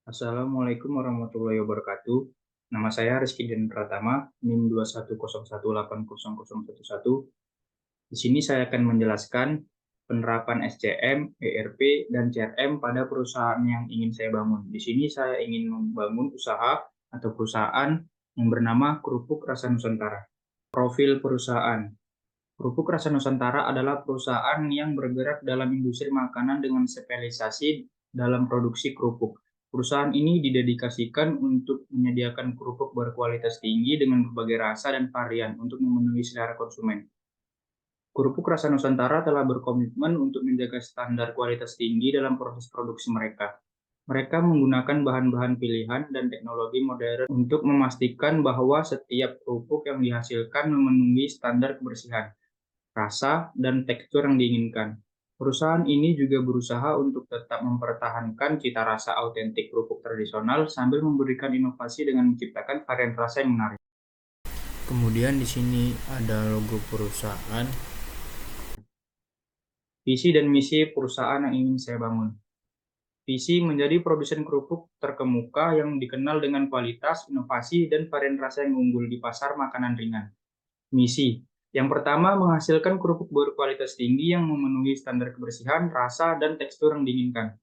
Assalamualaikum warahmatullahi wabarakatuh. Nama saya Rizky Den Pratama, NIM 210180011. Di sini saya akan menjelaskan penerapan SCM, ERP, dan CRM pada perusahaan yang ingin saya bangun. Di sini saya ingin membangun usaha atau perusahaan yang bernama Kerupuk Rasa Nusantara. Profil perusahaan. Kerupuk Rasa Nusantara adalah perusahaan yang bergerak dalam industri makanan dengan spesialisasi dalam produksi kerupuk. Perusahaan ini didedikasikan untuk menyediakan kerupuk berkualitas tinggi dengan berbagai rasa dan varian untuk memenuhi selera konsumen. Kerupuk Rasa Nusantara telah berkomitmen untuk menjaga standar kualitas tinggi dalam proses produksi mereka. Mereka menggunakan bahan-bahan pilihan dan teknologi modern untuk memastikan bahwa setiap kerupuk yang dihasilkan memenuhi standar kebersihan, rasa, dan tekstur yang diinginkan. Perusahaan ini juga berusaha untuk tetap mempertahankan cita rasa autentik kerupuk tradisional sambil memberikan inovasi dengan menciptakan varian rasa yang menarik. Kemudian di sini ada logo perusahaan. Visi dan misi perusahaan yang ingin saya bangun. Visi menjadi produsen kerupuk terkemuka yang dikenal dengan kualitas, inovasi, dan varian rasa yang unggul di pasar makanan ringan. Misi. Yang pertama, menghasilkan kerupuk berkualitas tinggi yang memenuhi standar kebersihan, rasa, dan tekstur yang diinginkan.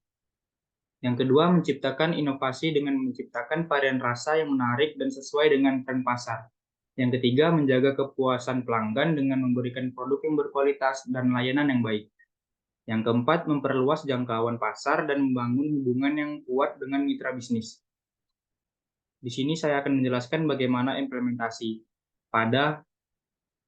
Yang kedua, menciptakan inovasi dengan menciptakan varian rasa yang menarik dan sesuai dengan tren pasar. Yang ketiga, menjaga kepuasan pelanggan dengan memberikan produk yang berkualitas dan layanan yang baik. Yang keempat, memperluas jangkauan pasar dan membangun hubungan yang kuat dengan mitra bisnis. Di sini saya akan menjelaskan bagaimana implementasi pada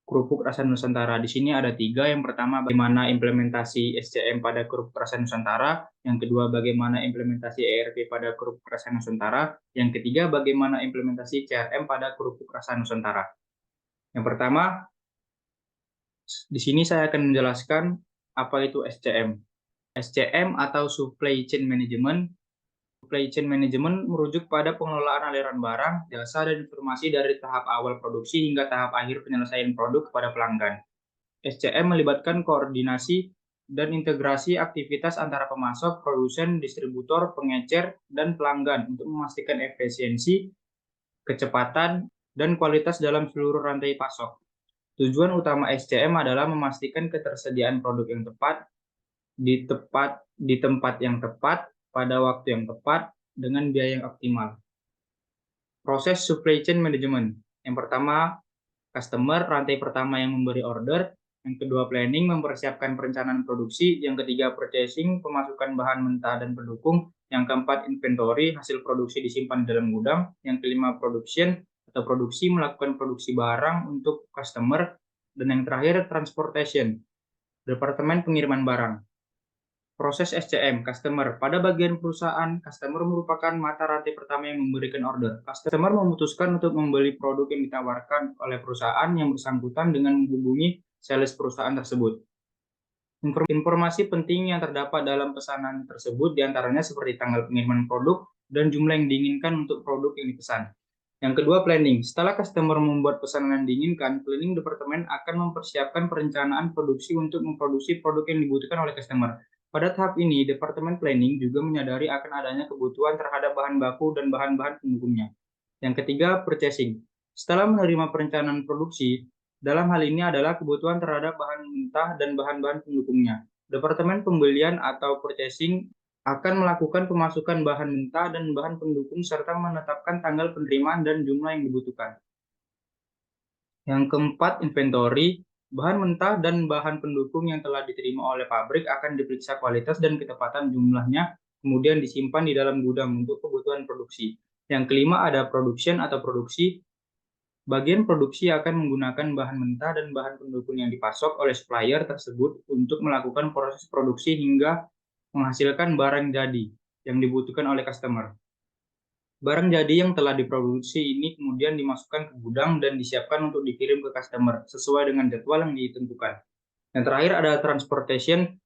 Kerupuk Rasa Nusantara. Di sini ada tiga. Yang pertama, bagaimana implementasi SCM pada Kerupuk Rasa Nusantara. Yang kedua, bagaimana implementasi ERP pada Kerupuk Rasa Nusantara. Yang ketiga, bagaimana implementasi CRM pada Kerupuk Rasa Nusantara. Yang pertama, di sini saya akan menjelaskan apa itu SCM. SCM atau Supply Chain Management. Supply Chain Management merujuk pada pengelolaan aliran barang, jasa, dan informasi dari tahap awal produksi hingga tahap akhir penyelesaian produk kepada pelanggan. SCM melibatkan koordinasi dan integrasi aktivitas antara pemasok, produsen, distributor, pengecer, dan pelanggan untuk memastikan efisiensi, kecepatan, dan kualitas dalam seluruh rantai pasok. Tujuan utama SCM adalah memastikan ketersediaan produk yang tepat di tempat yang tepat pada waktu yang tepat dengan biaya yang optimal. Proses supply chain management. Yang pertama, customer, rantai pertama yang memberi order. Yang kedua, planning, mempersiapkan perencanaan produksi. Yang ketiga, purchasing, pemasukan bahan mentah dan pendukung. Yang keempat, inventory, hasil produksi disimpan di dalam gudang. Yang kelima, production atau produksi, melakukan produksi barang untuk customer. Dan yang terakhir, transportation, departemen pengiriman barang. Proses SCM, customer. Pada bagian perusahaan, customer merupakan mata rantai pertama yang memberikan order. Customer memutuskan untuk membeli produk yang ditawarkan oleh perusahaan yang bersangkutan dengan menghubungi sales perusahaan tersebut. Informasi penting yang terdapat dalam pesanan tersebut diantaranya seperti tanggal pengiriman produk dan jumlah yang diinginkan untuk produk yang dipesan. Yang kedua, planning. Setelah customer membuat pesanan yang diinginkan, planning departemen akan mempersiapkan perencanaan produksi untuk memproduksi produk yang dibutuhkan oleh customer. Pada tahap ini, departemen planning juga menyadari akan adanya kebutuhan terhadap bahan baku dan bahan-bahan pendukungnya. Yang ketiga, purchasing. Setelah menerima perencanaan produksi, dalam hal ini adalah kebutuhan terhadap bahan mentah dan bahan-bahan pendukungnya. Departemen pembelian atau purchasing akan melakukan pemasukan bahan mentah dan bahan pendukung serta menetapkan tanggal penerimaan dan jumlah yang dibutuhkan. Yang keempat, inventory. Bahan mentah dan bahan pendukung yang telah diterima oleh pabrik akan diperiksa kualitas dan ketepatan jumlahnya, kemudian disimpan di dalam gudang untuk kebutuhan produksi. Yang kelima, ada production atau produksi. Bagian produksi akan menggunakan bahan mentah dan bahan pendukung yang dipasok oleh supplier tersebut untuk melakukan proses produksi hingga menghasilkan barang jadi yang dibutuhkan oleh customer. Barang jadi yang telah diproduksi ini kemudian dimasukkan ke gudang dan disiapkan untuk dikirim ke customer sesuai dengan jadwal yang ditentukan. Yang terakhir ada transportation.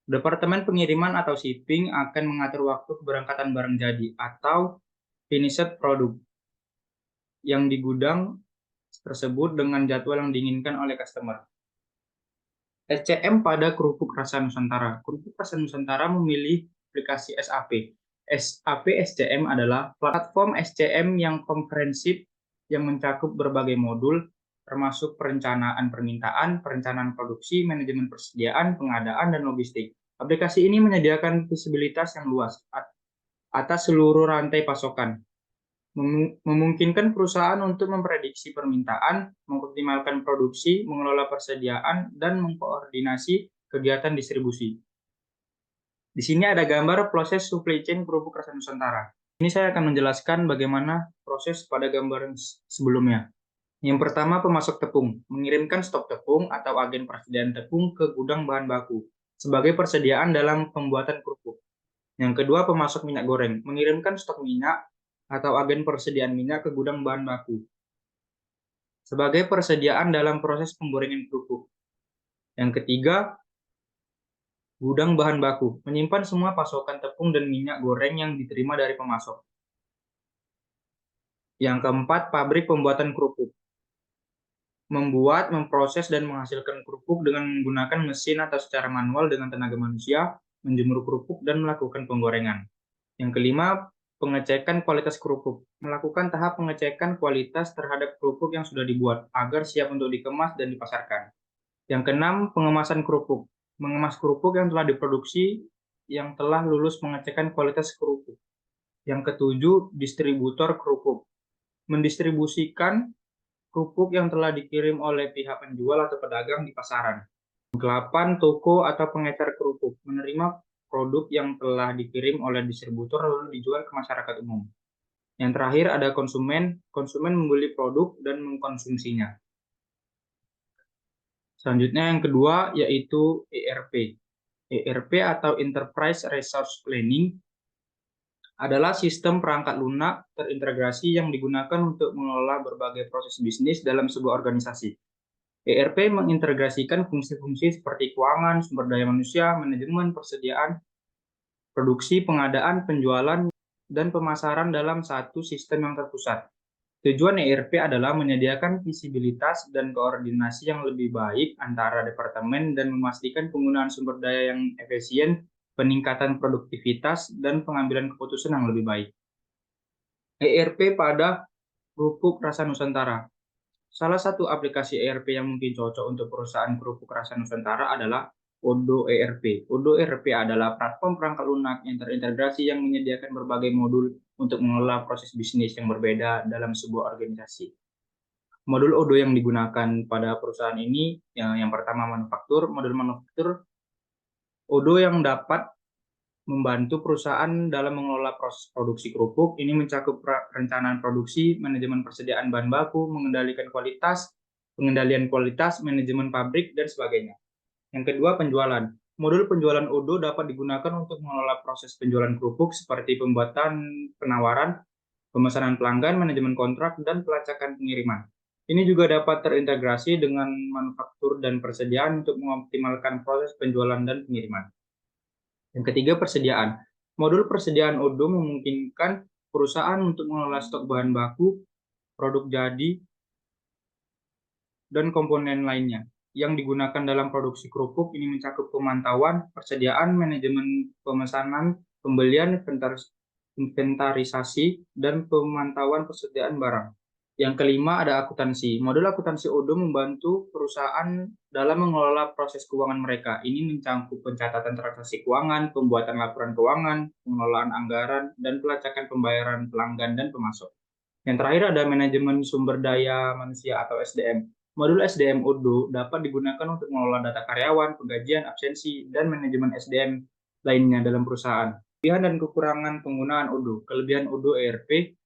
Departemen pengiriman atau shipping akan mengatur waktu keberangkatan barang jadi atau finished product yang di gudang tersebut dengan jadwal yang diinginkan oleh customer. SCM pada Kerupuk Rasa Nusantara. Kerupuk Rasa Nusantara memilih aplikasi SAP. SAP SCM adalah platform SCM yang komprehensif yang mencakup berbagai modul, termasuk perencanaan permintaan, perencanaan produksi, manajemen persediaan, pengadaan, dan logistik. Aplikasi ini menyediakan visibilitas yang luas atas seluruh rantai pasokan, memungkinkan perusahaan untuk memprediksi permintaan, mengoptimalkan produksi, mengelola persediaan, dan mengkoordinasi kegiatan distribusi. Di sini ada gambar proses supply chain kerupuk rasa Nusantara. Ini saya akan menjelaskan bagaimana proses pada gambar sebelumnya. Yang pertama, pemasok tepung, mengirimkan stok tepung atau agen persediaan tepung ke gudang bahan baku sebagai persediaan dalam pembuatan kerupuk. Yang kedua, pemasok minyak goreng, mengirimkan stok minyak atau agen persediaan minyak ke gudang bahan baku sebagai persediaan dalam proses penggorengan kerupuk. Yang ketiga, gudang bahan baku, menyimpan semua pasokan tepung dan minyak goreng yang diterima dari pemasok. Yang keempat, pabrik pembuatan kerupuk, membuat, memproses, dan menghasilkan kerupuk dengan menggunakan mesin atau secara manual dengan tenaga manusia, menjemur kerupuk, dan melakukan penggorengan. Yang kelima, pengecekan kualitas kerupuk, melakukan tahap pengecekan kualitas terhadap kerupuk yang sudah dibuat agar siap untuk dikemas dan dipasarkan. Yang keenam, pengemasan kerupuk, mengemas kerupuk yang telah diproduksi yang telah lulus pengecekan kualitas kerupuk. Yang ketujuh, distributor kerupuk, mendistribusikan kerupuk yang telah dikirim oleh pihak penjual atau pedagang di pasaran. 8. Toko atau pengecer kerupuk, menerima produk yang telah dikirim oleh distributor lalu dijual ke masyarakat umum. Yang terakhir ada konsumen, konsumen membeli produk dan mengkonsumsinya. Selanjutnya yang kedua yaitu ERP. ERP atau Enterprise Resource Planning adalah sistem perangkat lunak terintegrasi yang digunakan untuk mengelola berbagai proses bisnis dalam sebuah organisasi. ERP mengintegrasikan fungsi-fungsi seperti keuangan, sumber daya manusia, manajemen, persediaan, produksi, pengadaan, penjualan, dan pemasaran dalam satu sistem yang terpusat. Tujuan ERP adalah menyediakan visibilitas dan koordinasi yang lebih baik antara departemen dan memastikan penggunaan sumber daya yang efisien, peningkatan produktivitas, dan pengambilan keputusan yang lebih baik. ERP pada kerupuk rasa Nusantara. Salah satu aplikasi ERP yang mungkin cocok untuk perusahaan kerupuk rasa Nusantara adalah Odoo ERP. Odoo ERP adalah platform perangkat lunak yang terintegrasi yang menyediakan berbagai modul untuk mengelola proses bisnis yang berbeda dalam sebuah organisasi. Modul Odoo yang digunakan pada perusahaan ini yang pertama manufaktur. Modul manufaktur Odoo yang dapat membantu perusahaan dalam mengelola proses produksi kerupuk. Ini mencakup perencanaan produksi, manajemen persediaan bahan baku, mengendalikan kualitas, pengendalian kualitas, manajemen pabrik, dan sebagainya. Yang kedua, penjualan. Modul penjualan Odoo dapat digunakan untuk mengelola proses penjualan kerupuk seperti pembuatan penawaran, pemesanan pelanggan, manajemen kontrak, dan pelacakan pengiriman. Ini juga dapat terintegrasi dengan manufaktur dan persediaan untuk mengoptimalkan proses penjualan dan pengiriman. Yang ketiga, persediaan. Modul persediaan Odoo memungkinkan perusahaan untuk mengelola stok bahan baku, produk jadi, dan komponen lainnya yang digunakan dalam produksi kerupuk. Ini mencakup pemantauan, persediaan, manajemen pemesanan, pembelian, inventarisasi, dan pemantauan persediaan barang. Yang kelima ada akuntansi. Modul akuntansi Odoo membantu perusahaan dalam mengelola proses keuangan mereka. Ini mencakup pencatatan transaksi keuangan, pembuatan laporan keuangan, pengelolaan anggaran, dan pelacakan pembayaran pelanggan dan pemasok. Yang terakhir ada manajemen sumber daya manusia atau SDM. Modul SDM Odoo dapat digunakan untuk mengelola data karyawan, penggajian, absensi, dan manajemen SDM lainnya dalam perusahaan. Kelebihan dan kekurangan penggunaan Odoo. Kelebihan Odoo ERP,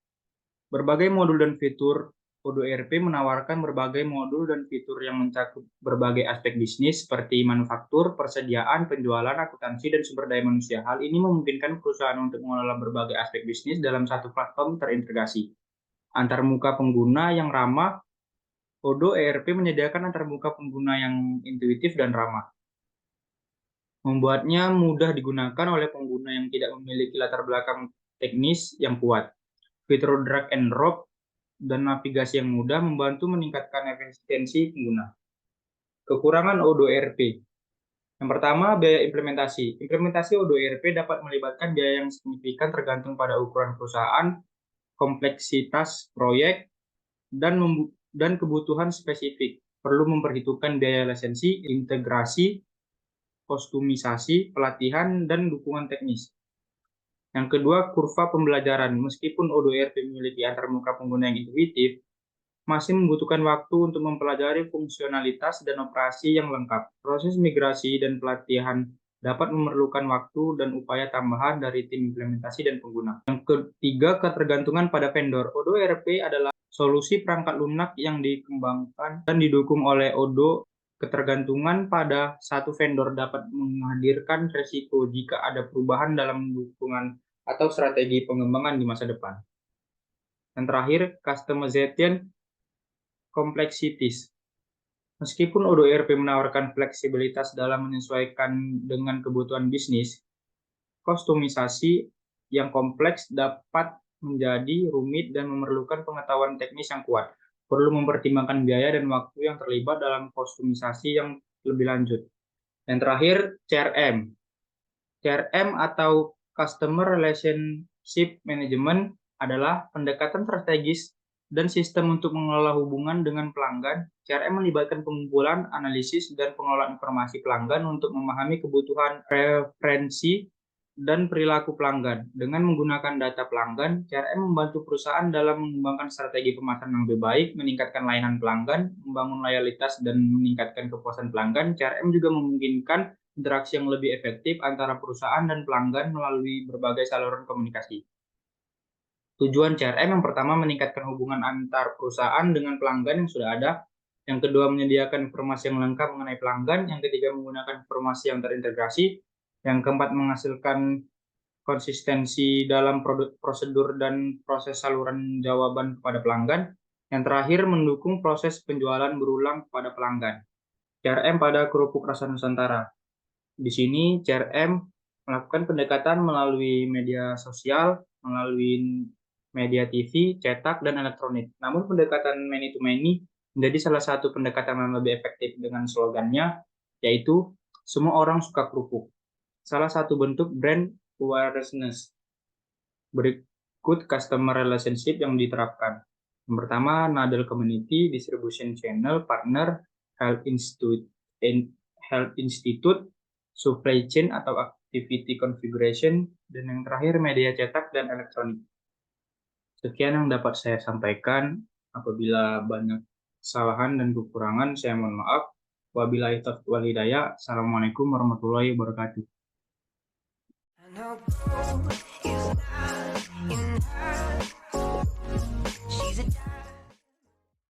berbagai modul dan fitur. Odoo ERP menawarkan berbagai modul dan fitur yang mencakup berbagai aspek bisnis seperti manufaktur, persediaan, penjualan, akuntansi, dan sumber daya manusia. Hal ini memungkinkan perusahaan untuk mengelola berbagai aspek bisnis dalam satu platform terintegrasi. Antarmuka pengguna yang ramah. Odoo ERP menyediakan antarmuka pengguna yang intuitif dan ramah, membuatnya mudah digunakan oleh pengguna yang tidak memiliki latar belakang teknis yang kuat. Fitur drag and drop dan navigasi yang mudah membantu meningkatkan efisiensi pengguna. Kekurangan Odoo ERP. Yang pertama, biaya implementasi. Implementasi O2ERP dapat melibatkan biaya yang signifikan tergantung pada ukuran perusahaan, kompleksitas proyek, dan kebutuhan spesifik. Perlu memperhitungkan biaya lisensi, integrasi, kostumisasi, pelatihan, dan dukungan teknis. Yang kedua, kurva pembelajaran. Meskipun O2ERP memiliki antarmuka pengguna yang intuitif, masih membutuhkan waktu untuk mempelajari fungsionalitas dan operasi yang lengkap. Proses migrasi dan pelatihan dapat memerlukan waktu dan upaya tambahan dari tim implementasi dan pengguna. Yang ketiga, ketergantungan pada vendor. O2ERP adalah solusi perangkat lunak yang dikembangkan dan didukung oleh Odoo. Ketergantungan pada satu vendor dapat menghadirkan resiko jika ada perubahan dalam dukungan atau strategi pengembangan di masa depan. Yang terakhir, customization complexities. Meskipun O2ERP menawarkan fleksibilitas dalam menyesuaikan dengan kebutuhan bisnis, kostumisasi yang kompleks dapat menjadi rumit dan memerlukan pengetahuan teknis yang kuat. Perlu mempertimbangkan biaya dan waktu yang terlibat dalam kostumisasi yang lebih lanjut. Yang terakhir, CRM. CRM atau Customer Relationship Management adalah pendekatan strategis dan sistem untuk mengelola hubungan dengan pelanggan. CRM melibatkan pengumpulan, analisis, dan pengelolaan informasi pelanggan untuk memahami kebutuhan, preferensi, dan perilaku pelanggan. Dengan menggunakan data pelanggan, CRM membantu perusahaan dalam mengembangkan strategi pemasaran yang lebih baik, meningkatkan layanan pelanggan, membangun loyalitas, dan meningkatkan kepuasan pelanggan. CRM juga memungkinkan interaksi yang lebih efektif antara perusahaan dan pelanggan melalui berbagai saluran komunikasi. Tujuan CRM yang pertama meningkatkan hubungan antar perusahaan dengan pelanggan yang sudah ada. Yang kedua, menyediakan informasi yang lengkap mengenai pelanggan. Yang ketiga, menggunakan informasi yang terintegrasi. Yang keempat, menghasilkan konsistensi dalam prosedur dan proses saluran jawaban kepada pelanggan. Yang terakhir, mendukung proses penjualan berulang kepada pelanggan. CRM pada kerupuk rasa Nusantara. Di sini CRM melakukan pendekatan melalui media sosial, melalui media TV, cetak, dan elektronik. Namun pendekatan many to many menjadi salah satu pendekatan yang lebih efektif dengan slogannya, yaitu semua orang suka kerupuk. Salah satu bentuk brand awareness. Berikut customer relationship yang diterapkan. Yang pertama, Nadel Community, Distribution Channel, Partner, Health Institute, Supply Chain atau Activity Configuration, dan yang terakhir media cetak dan elektronik. Sekian yang dapat saya sampaikan. Apabila banyak kesalahan dan kekurangan, saya mohon maaf. Wabillahi taufiq wal hidayah. Assalamualaikum warahmatullahi wabarakatuh.